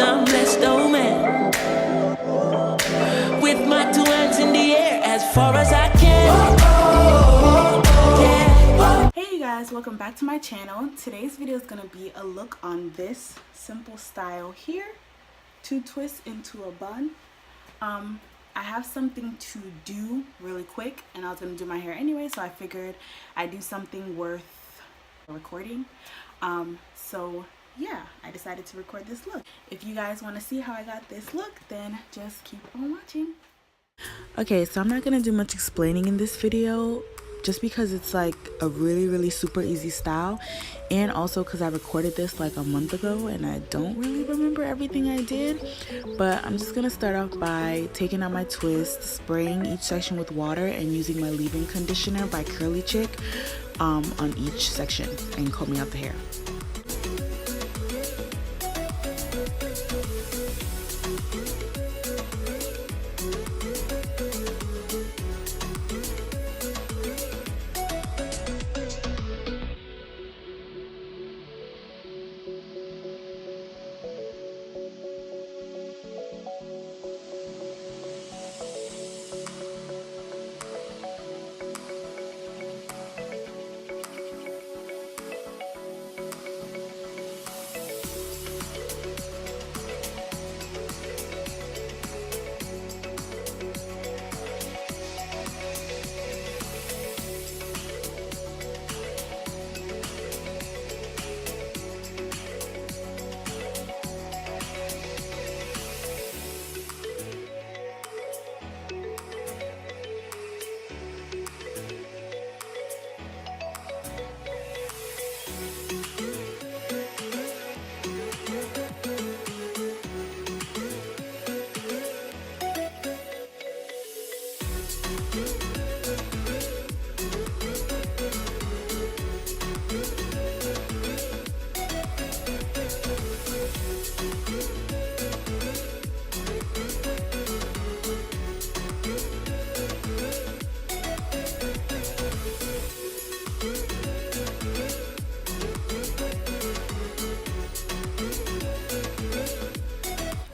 I'm blessed, oh man. With my two hands in the air as far as I can. Yeah. Hey you guys, welcome back to my channel. Today's video is going to be a look on this simple style here. 2 twists into a bun. I have something to do really quick and I was going to do my hair anyway, so I figured I'd do something worth recording. So yeah, I decided to record this look. If you guys want to see how I got this look, then just keep on watching. Okay, so I'm not going to do much explaining in this video just because it's like a really super easy style, and also because I recorded this like a month ago and I don't really remember everything I did. But I'm just gonna start off by taking out my twist, spraying each section with water, and using my leave-in conditioner by Chic on each section and combing out the hair.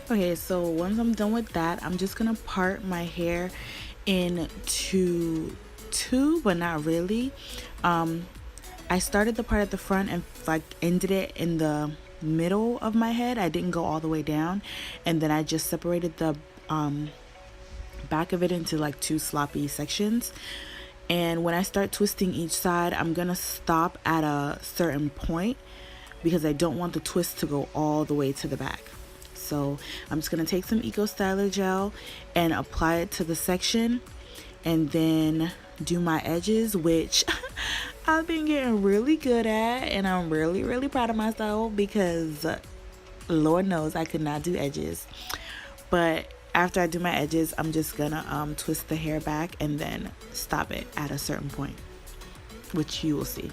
Okay, so once I'm done with that, I'm just gonna part my hair into two, but not really. I started the part at the front and like ended it in the middle of my head. I didn't go all the way down, and then I just separated the back of it into like 2 sloppy sections. And when I start twisting each side, I'm gonna stop at a certain point because I don't want the twist to go all the way to the back. So I'm just going to take some Eco Styler gel and apply it to the section, and then do my edges, which I've been getting really good at, and I'm really proud of myself because Lord knows I could not do edges. But after I do my edges, I'm just going to twist the hair back and then stop it at a certain point, which you will see.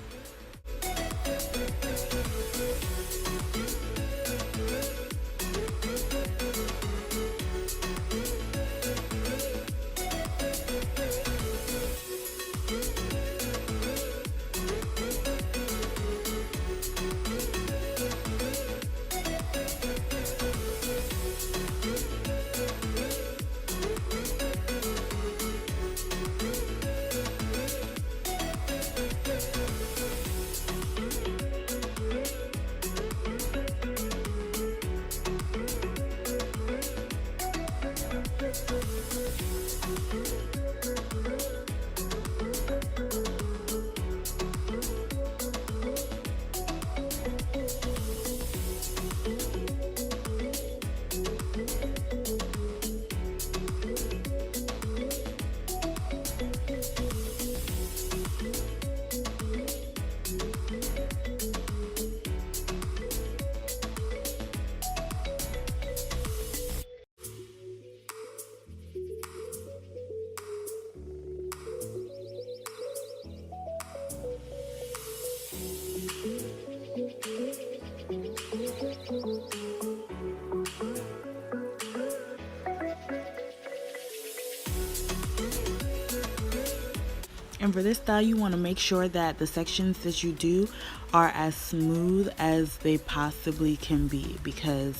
And for this style, you want to make sure that the sections that you do are as smooth as they possibly can be, because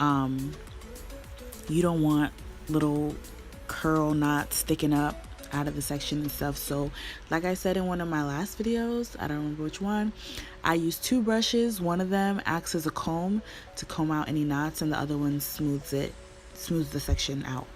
You don't want little curl knots sticking up out of the section and stuff. So like I said in one of my last videos, I don't remember which one, I use two brushes. One of them acts as a comb to comb out any knots, and the other one smooths the section out.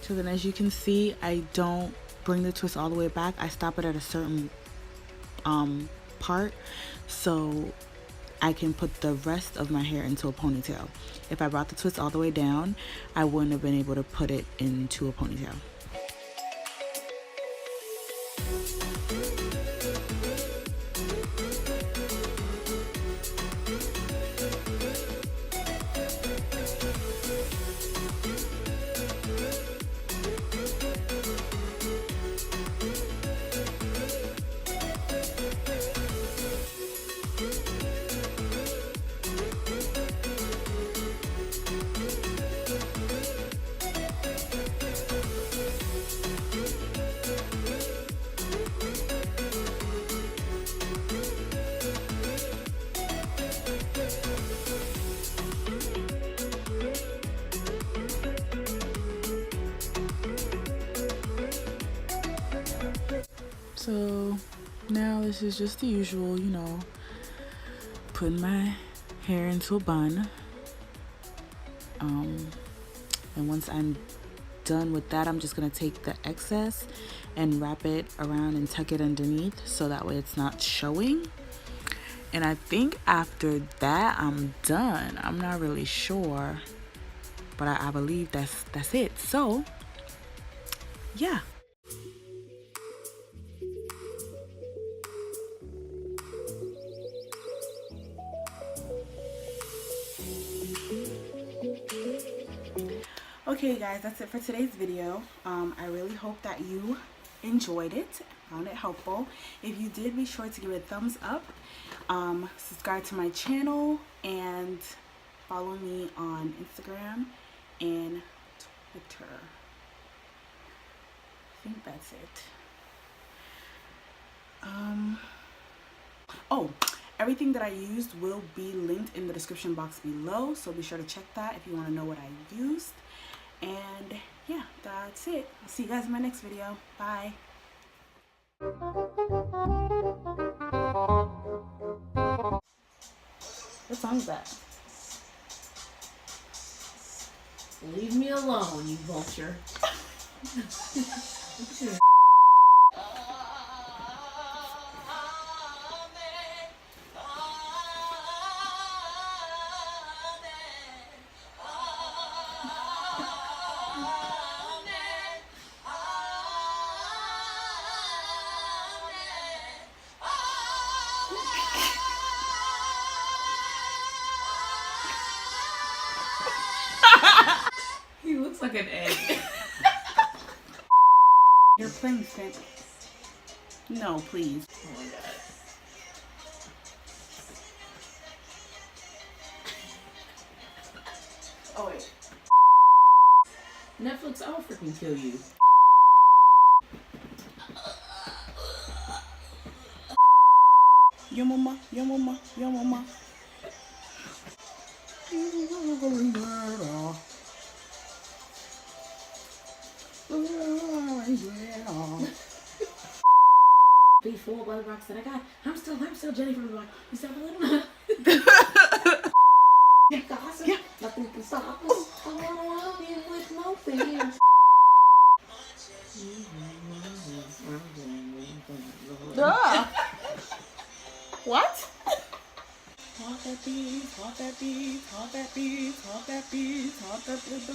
So then, as you can see, I don't bring the twist all the way back. I stop it at a certain part so I can put the rest of my hair into a ponytail. If I brought the twist all the way down, I wouldn't have been able to put it into a ponytail. So now this is just the usual, you know, putting my hair into a bun. And once I'm done with that, I'm just gonna take the excess and wrap it around and tuck it underneath so that way it's not showing. And I think after that I'm done. I'm not really sure, but I believe that's it. So yeah. Okay guys, that's it for today's video. I really hope that you enjoyed it, found it helpful. If you did, be sure to give it a thumbs up, subscribe to my channel, and follow me on Instagram and Twitter. I think that's it. Oh, everything that I used will be linked in the description box below, so be sure to check that if you want to know what I used. And yeah, that's it. I'll see you guys in my next video. Bye. What song is that? Leave me alone, you vulture. He looks like an egg. You're playing Spanish. No, please. Oh my god. Oh wait. Netflix, I'll freaking kill you. Your mama, your mama, your mama. Before by the rocks that I got. I'm still Jenny from the block. You said a little. Yeah. Nothing can stop us. I wanna love you with no fear. What? Hot that beat, hot that beat, hot that beat, hot that beat, hot that beat.